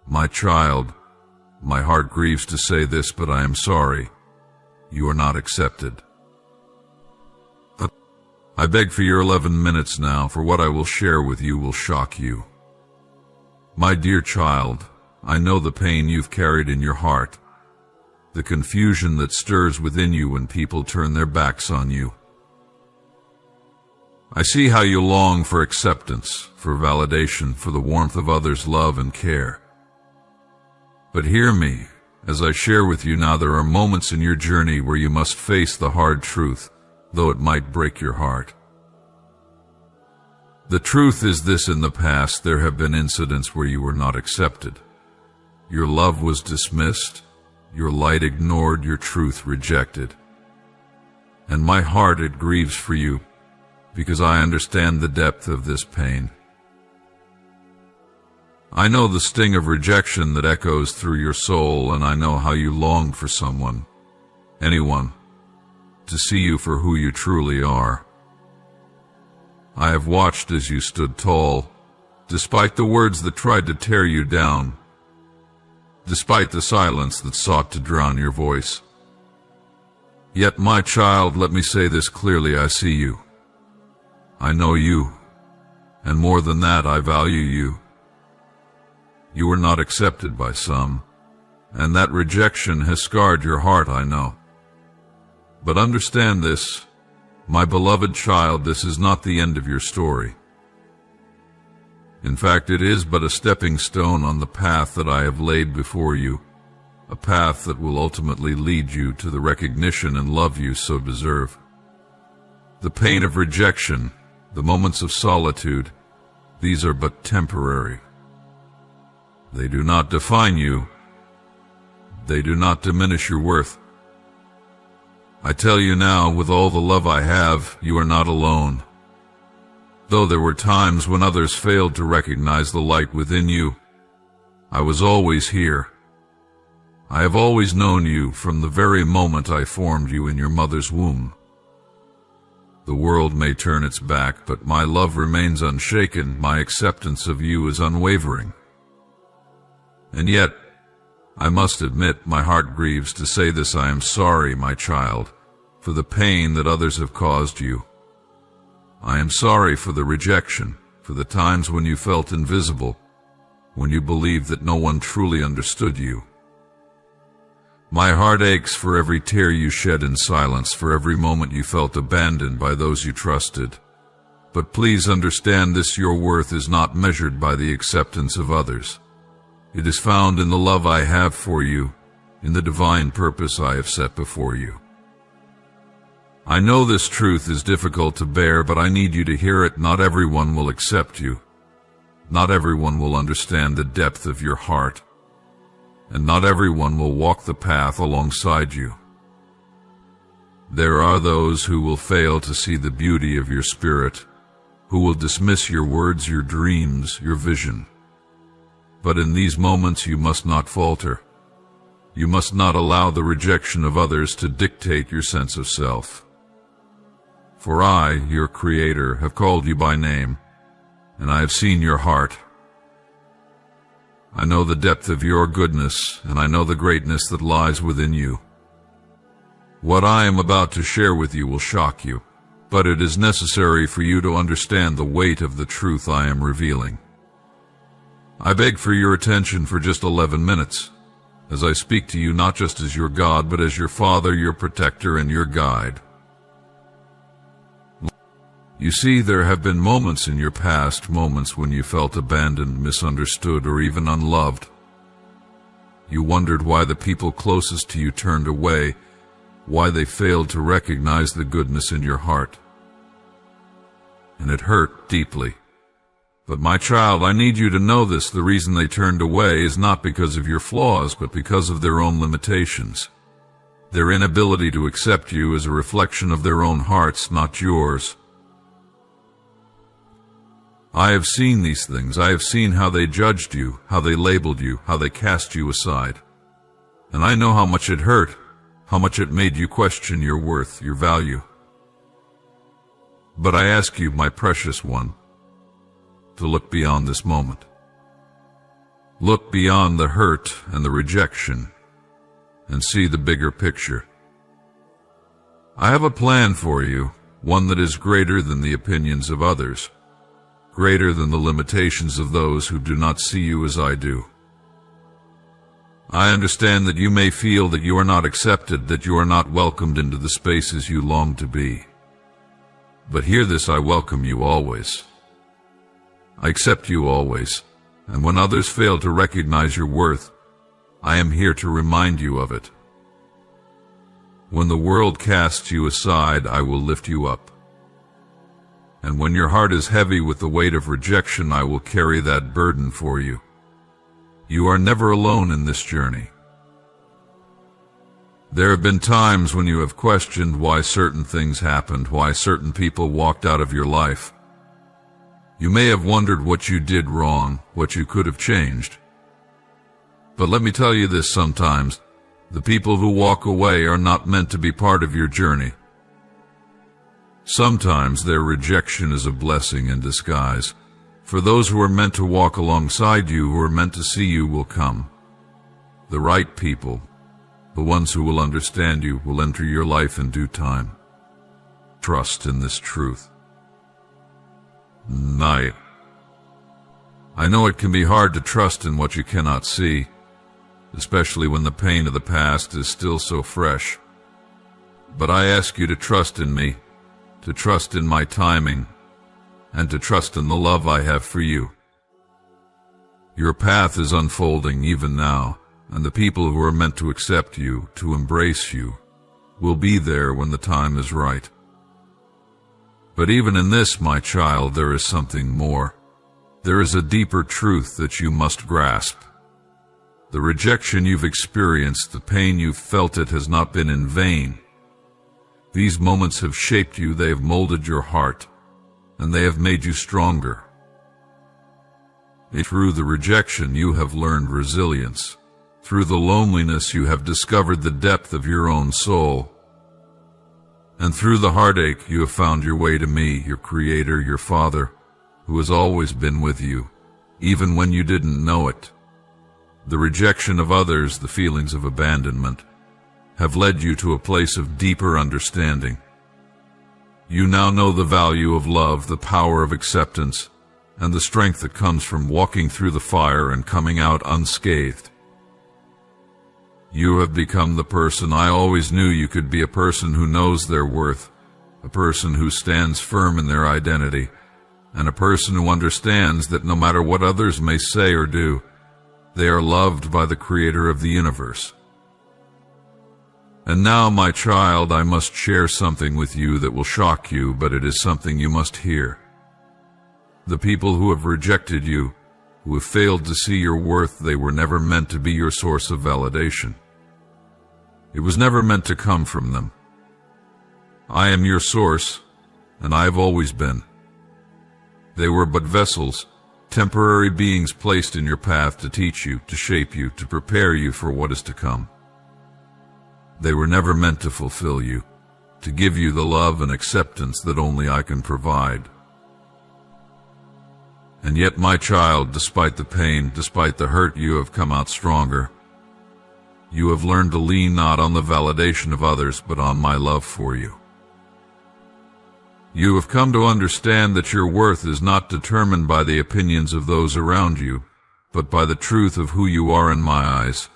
My child, my heart grieves to say this, but I am sorry. You are not accepted. I beg for your 11 minutes now, for what I will share with you will shock you. My dear child, I know the pain you've carried in your heart, the confusion that stirs within you when people turn their backs on you. I see how you long for acceptance, for validation, for the warmth of others' love and care. But hear me, as I share with you now, there are moments in your journey where you must face the hard truth, though it might break your heart. The truth is this: in the past there have been incidents where you were not accepted. Your love was dismissed, your light ignored, your truth rejected. And my heart, it grieves for you, because I understand the depth of this pain. I know the sting of rejection that echoes through your soul, and I know how you long for someone, anyone, to see you for who you truly are. I have watched as you stood tall, despite the words that tried to tear you down, despite the silence that sought to drown your voice. Yet, my child, let me say this clearly: I see you. I know you, and more than that, I value you. You were not accepted by some, and that rejection has scarred your heart, I know. But understand this, my beloved child, this is not the end of your story. In fact, it is but a stepping stone on the path that I have laid before you, a path that will ultimately lead you to the recognition and love you so deserve. The pain of rejection, the moments of solitude, these are but temporary. They do not define you. They do not diminish your worth. I tell you now, with all the love I have, you are not alone. Though there were times when others failed to recognize the light within you, I was always here. I have always known you from the very moment I formed you in your mother's womb. The world may turn its back, but my love remains unshaken. My acceptance of you is unwavering. And yet, I must admit, my heart grieves to say this: I am sorry, my child, for the pain that others have caused you. I am sorry for the rejection, for the times when you felt invisible, when you believed that no one truly understood you. My heart aches for every tear you shed in silence, for every moment you felt abandoned by those you trusted. But please understand this: your worth is not measured by the acceptance of others. It is found in the love I have for you, in the divine purpose I have set before you. I know this truth is difficult to bear, but I need you to hear it. Not everyone will accept you. Not everyone will understand the depth of your heart. And not everyone will walk the path alongside you. There are those who will fail to see the beauty of your spirit, who will dismiss your words, your dreams, your vision. But in these moments you must not falter. You must not allow the rejection of others to dictate your sense of self. For I, your Creator, have called you by name, and I have seen your heart. I know the depth of your goodness, and I know the greatness that lies within you. What I am about to share with you will shock you, but it is necessary for you to understand the weight of the truth I am revealing. I beg for your attention for just 11 minutes, as I speak to you not just as your God, but as your Father, your protector, and your guide. You see, there have been moments in your past, moments when you felt abandoned, misunderstood, or even unloved. You wondered why the people closest to you turned away, why they failed to recognize the goodness in your heart. And it hurt deeply. But my child, I need you to know this: the reason they turned away is not because of your flaws, but because of their own limitations. Their inability to accept you is a reflection of their own hearts, not yours. I have seen these things. I have seen how they judged you, how they labeled you, how they cast you aside. And I know how much it hurt, how much it made you question your worth, your value. But I ask you, my precious one, to look beyond this moment. Look beyond the hurt and the rejection and see the bigger picture. I have a plan for you, one that is greater than the opinions of others, greater than the limitations of those who do not see you as I do. I understand that you may feel that you are not accepted, that you are not welcomed into the spaces you long to be. But hear this, I welcome you always. I accept you always, and when others fail to recognize your worth, I am here to remind you of it. When the world casts you aside, I will lift you up. And when your heart is heavy with the weight of rejection, I will carry that burden for you. You are never alone in this journey. There have been times when you have questioned why certain things happened, why certain people walked out of your life. You may have wondered what you did wrong, what you could have changed. But let me tell you this, sometimes the people who walk away are not meant to be part of your journey. Sometimes their rejection is a blessing in disguise. For those who are meant to walk alongside you, who are meant to see you, will come. The right people, the ones who will understand you, will enter your life in due time. Trust in this truth. Night. I know it can be hard to trust in what you cannot see, especially when the pain of the past is still so fresh. But I ask you to trust in me, to trust in my timing, and to trust in the love I have for you. Your path is unfolding even now, and the people who are meant to accept you, to embrace you, will be there when the time is right. But even in this, my child, there is something more. There is a deeper truth that you must grasp. The rejection you've experienced, the pain you've felt, it has not been in vain. These moments have shaped you, they have molded your heart, and they have made you stronger. Through the rejection, you have learned resilience. Through the loneliness, you have discovered the depth of your own soul. And through the heartache, you have found your way to me, your Creator, your Father, who has always been with you, even when you didn't know it. The rejection of others, the feelings of abandonment, have led you to a place of deeper understanding. You now know the value of love, the power of acceptance, and the strength that comes from walking through the fire and coming out unscathed. You have become the person I always knew you could be, a person who knows their worth, a person who stands firm in their identity, and a person who understands that no matter what others may say or do, they are loved by the Creator of the universe. And now, my child, I must share something with you that will shock you, but it is something you must hear. The people who have rejected you, who have failed to see your worth, they were never meant to be your source of validation. It was never meant to come from them. I am your source, and I have always been. They were but vessels, temporary beings placed in your path to teach you, to shape you, to prepare you for what is to come. They were never meant to fulfill you, to give you the love and acceptance that only I can provide. And yet, my child, despite the pain, despite the hurt, you have come out stronger. You have learned to lean not on the validation of others, but on my love for you. You have come to understand that your worth is not determined by the opinions of those around you, but by the truth of who you are in my eyes.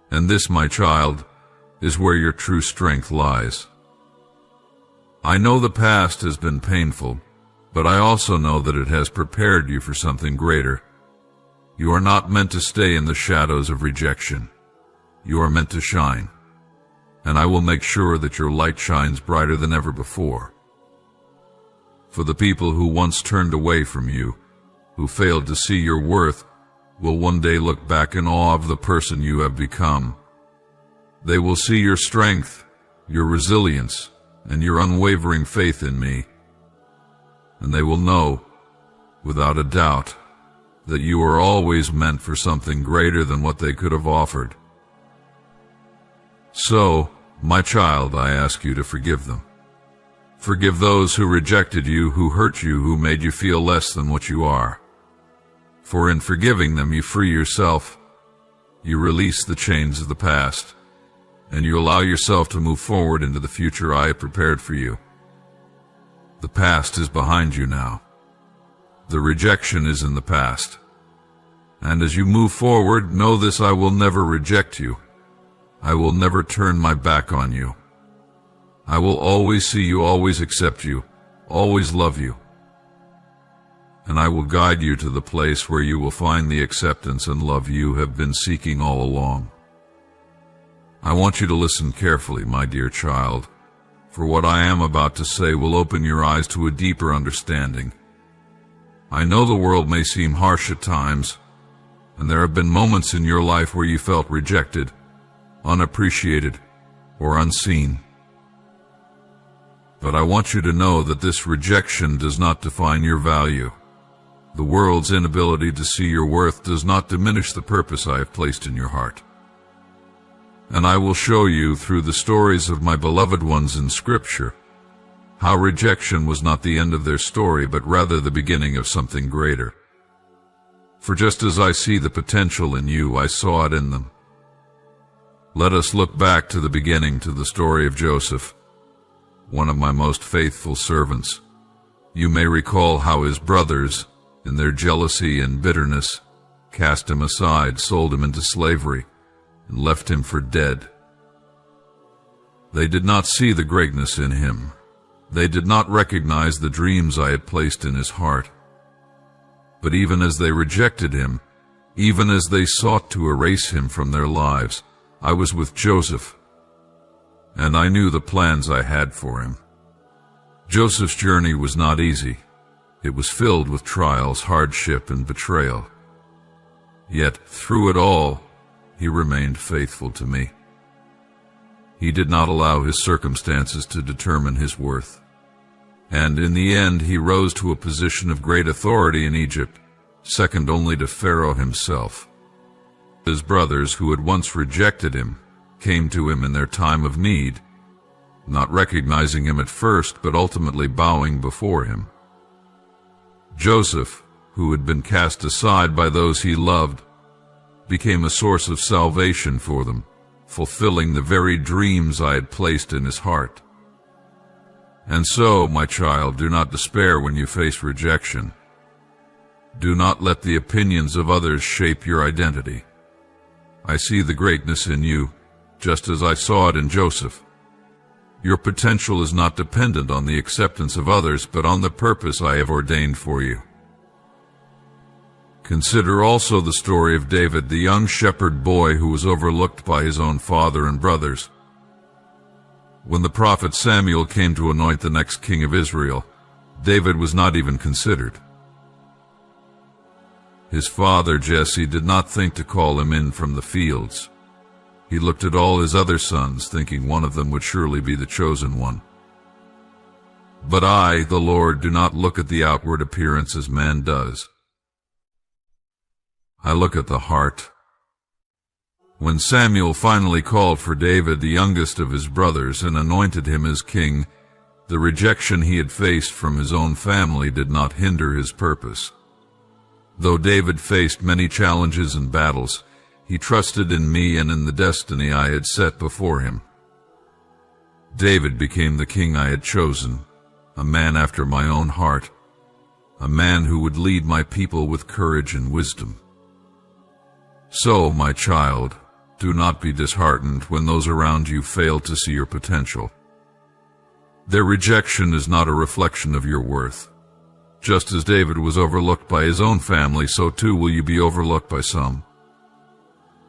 And this, my child, is where your true strength lies. I know the past has been painful, but I also know that it has prepared you for something greater. You are not meant to stay in the shadows of rejection. You are meant to shine, and I will make sure that your light shines brighter than ever before. For the people who once turned away from you, who failed to see your worth, will one day look back in awe of the person you have become. They will see your strength, your resilience, and your unwavering faith in me. And they will know, without a doubt, that you are always meant for something greater than what they could have offered. So, my child, I ask you to forgive them. Forgive those who rejected you, who hurt you, who made you feel less than what you are. For in forgiving them you free yourself, you release the chains of the past, and you allow yourself to move forward into the future I have prepared for you. The past is behind you now. The rejection is in the past. And as you move forward, know this: I will never reject you. I will never turn my back on you. I will always see you, always accept you, always love you. And I will guide you to the place where you will find the acceptance and love you have been seeking all along. I want you to listen carefully, my dear child, for what I am about to say will open your eyes to a deeper understanding. I know the world may seem harsh at times, and there have been moments in your life where you felt rejected, unappreciated, or unseen. But I want you to know that this rejection does not define your value. The world's inability to see your worth does not diminish the purpose I have placed in your heart. And I will show you through the stories of my beloved ones in Scripture how rejection was not the end of their story, but rather the beginning of something greater. For just as I see the potential in you, I saw it in them. Let us look back to the beginning, to the story of Joseph, one of my most faithful servants. You may recall how his brothers, in their jealousy and bitterness, cast him aside, sold him into slavery, and left him for dead. They did not see the greatness in him. They did not recognize the dreams I had placed in his heart. But even as they rejected him, even as they sought to erase him from their lives, I was with Joseph, and I knew the plans I had for him. Joseph's journey was not easy. It was filled with trials, hardship, and betrayal. Yet, through it all, he remained faithful to me. He did not allow his circumstances to determine his worth. And in the end, he rose to a position of great authority in Egypt, second only to Pharaoh himself. His brothers, who had once rejected him, came to him in their time of need, not recognizing him at first, but ultimately bowing before him. Joseph, who had been cast aside by those he loved, became a source of salvation for them, fulfilling the very dreams I had placed in his heart. And so, my child, do not despair when you face rejection. Do not let the opinions of others shape your identity. I see the greatness in you, just as I saw it in Joseph. Your potential is not dependent on the acceptance of others, but on the purpose I have ordained for you. Consider also the story of David, the young shepherd boy who was overlooked by his own father and brothers. When the prophet Samuel came to anoint the next king of Israel, David was not even considered. His father, Jesse, did not think to call him in from the fields. He looked at all his other sons, thinking one of them would surely be the chosen one. But I, the Lord, do not look at the outward appearance as man does. I look at the heart. When Samuel finally called for David, the youngest of his brothers, and anointed him as king, the rejection he had faced from his own family did not hinder his purpose. Though David faced many challenges and battles, he trusted in me and in the destiny I had set before him. David became the king I had chosen, a man after my own heart, a man who would lead my people with courage and wisdom. So, my child, do not be disheartened when those around you fail to see your potential. Their rejection is not a reflection of your worth. Just as David was overlooked by his own family, so too will you be overlooked by some.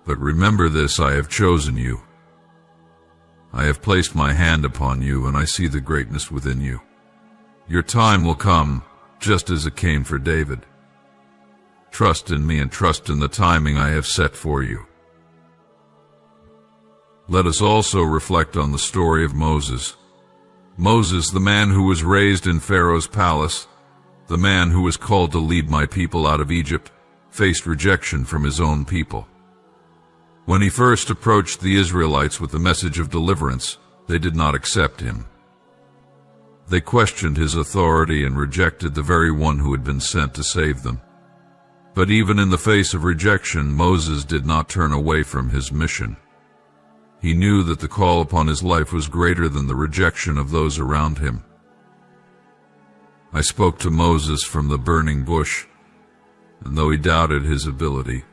But remember this: I have chosen you. I have placed my hand upon you, and I see the greatness within you. Your time will come, just as it came for David. Trust in me and trust in the timing I have set for you. Let us also reflect on the story of Moses. Moses, the man who was raised in Pharaoh's palace, the man who was called to lead my people out of Egypt, faced rejection from his own people. When he first approached the Israelites with the message of deliverance, they did not accept him. They questioned his authority and rejected the very one who had been sent to save them. But even in the face of rejection, Moses did not turn away from his mission. He knew that the call upon his life was greater than the rejection of those around him. I spoke to Moses from the burning bush, and though he doubted his ability,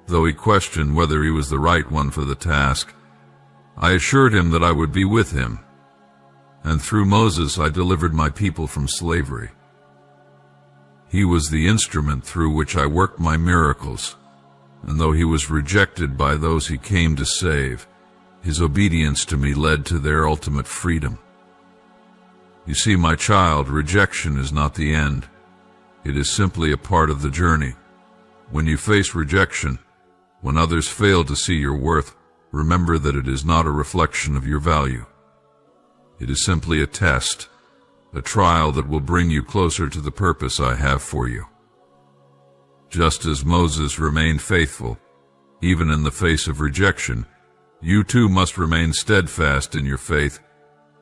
though he questioned whether he was the right one for the task, I assured him that I would be with him, and through Moses I delivered my people from slavery. He was the instrument through which I worked my miracles, and though he was rejected by those he came to save, his obedience to me led to their ultimate freedom. You see, my child, rejection is not the end. It is simply a part of the journey. When you face rejection, when others fail to see your worth, remember that it is not a reflection of your value. It is simply a test, a trial that will bring you closer to the purpose I have for you. Just as Moses remained faithful, even in the face of rejection, you too must remain steadfast in your faith,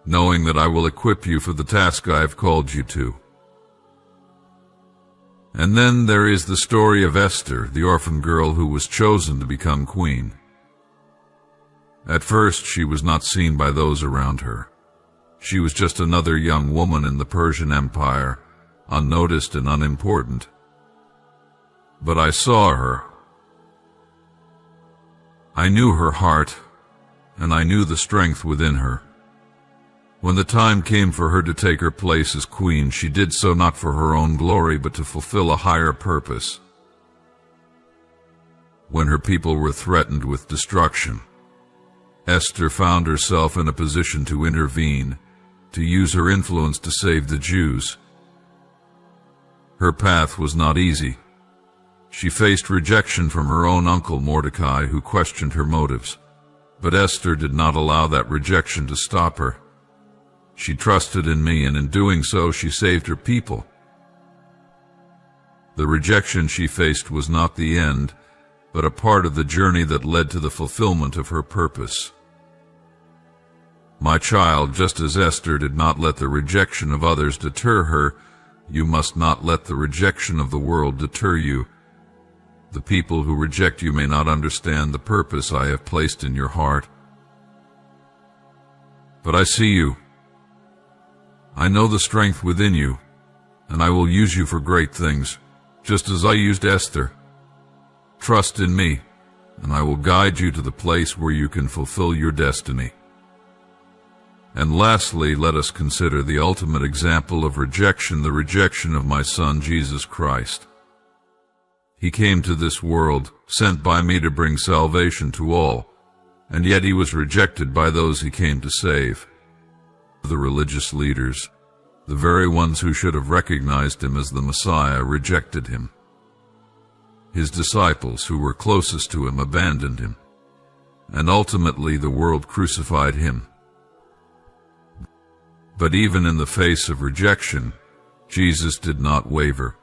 knowing that I will equip you for the task I have called you to. And then there is the story of Esther, the orphan girl who was chosen to become queen. At first, she was not seen by those around her. She was just another young woman in the Persian Empire, unnoticed and unimportant. But I saw her. I knew her heart, and I knew the strength within her. When the time came for her to take her place as queen, she did so not for her own glory, but to fulfill a higher purpose. When her people were threatened with destruction, Esther found herself in a position to intervene, to use her influence to save the Jews. Her path was not easy. She faced rejection from her own uncle Mordecai, who questioned her motives. But Esther did not allow that rejection to stop her. She trusted in me, and in doing so, she saved her people. The rejection she faced was not the end, but a part of the journey that led to the fulfillment of her purpose. My child, just as Esther did not let the rejection of others deter her, you must not let the rejection of the world deter you. The people who reject you may not understand the purpose I have placed in your heart. But I see you. I know the strength within you, and I will use you for great things, just as I used Esther. Trust in me, and I will guide you to the place where you can fulfill your destiny. And lastly, let us consider the ultimate example of rejection, the rejection of my Son, Jesus Christ. He came to this world, sent by me to bring salvation to all, and yet he was rejected by those he came to save. The religious leaders, the very ones who should have recognized him as the Messiah, rejected him. His disciples, who were closest to him, abandoned him, and ultimately the world crucified him. But even in the face of rejection, Jesus did not waver.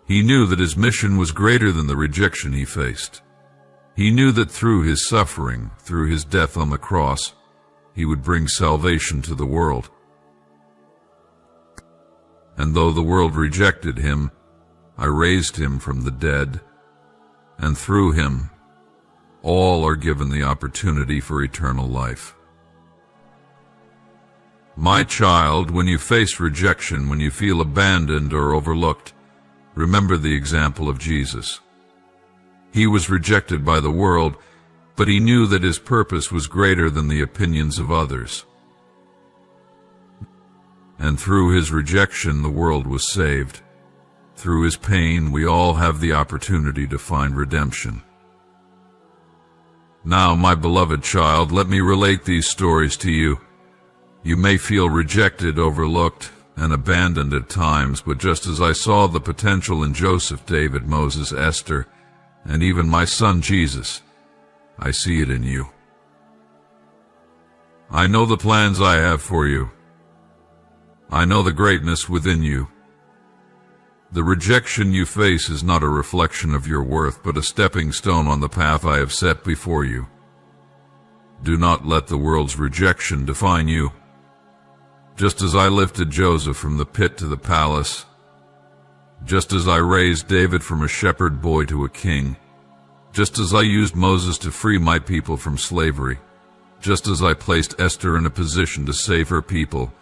He knew that his mission was greater than the rejection he faced. He knew that through his suffering, through his death on the cross, he would bring salvation to the world. And though the world rejected him, I raised him from the dead, and through him, all are given the opportunity for eternal life. My child, when you face rejection, when you feel abandoned or overlooked, remember the example of Jesus. He was rejected by the world, but he knew that his purpose was greater than the opinions of others. And through his rejection, the world was saved. Through his pain, we all have the opportunity to find redemption. Now, my beloved child, let me relate these stories to you. You may feel rejected, overlooked, and abandoned at times, but just as I saw the potential in Joseph, David, Moses, Esther, and even my son Jesus, I see it in you. I know the plans I have for you. I know the greatness within you. The rejection you face is not a reflection of your worth, but a stepping stone on the path I have set before you. Do not let the world's rejection define you. Just as I lifted Joseph from the pit to the palace, Just as I raised David from a shepherd boy to a king, just as I used Moses to free my people from slavery, just as I placed Esther in a position to save her people,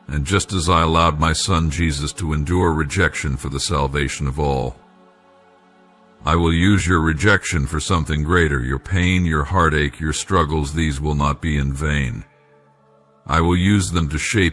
and just as I allowed my son Jesus to endure rejection for the salvation of all. I will use your rejection for something greater. Your pain, your heartache, your struggles, these will not be in vain. I will use them to shape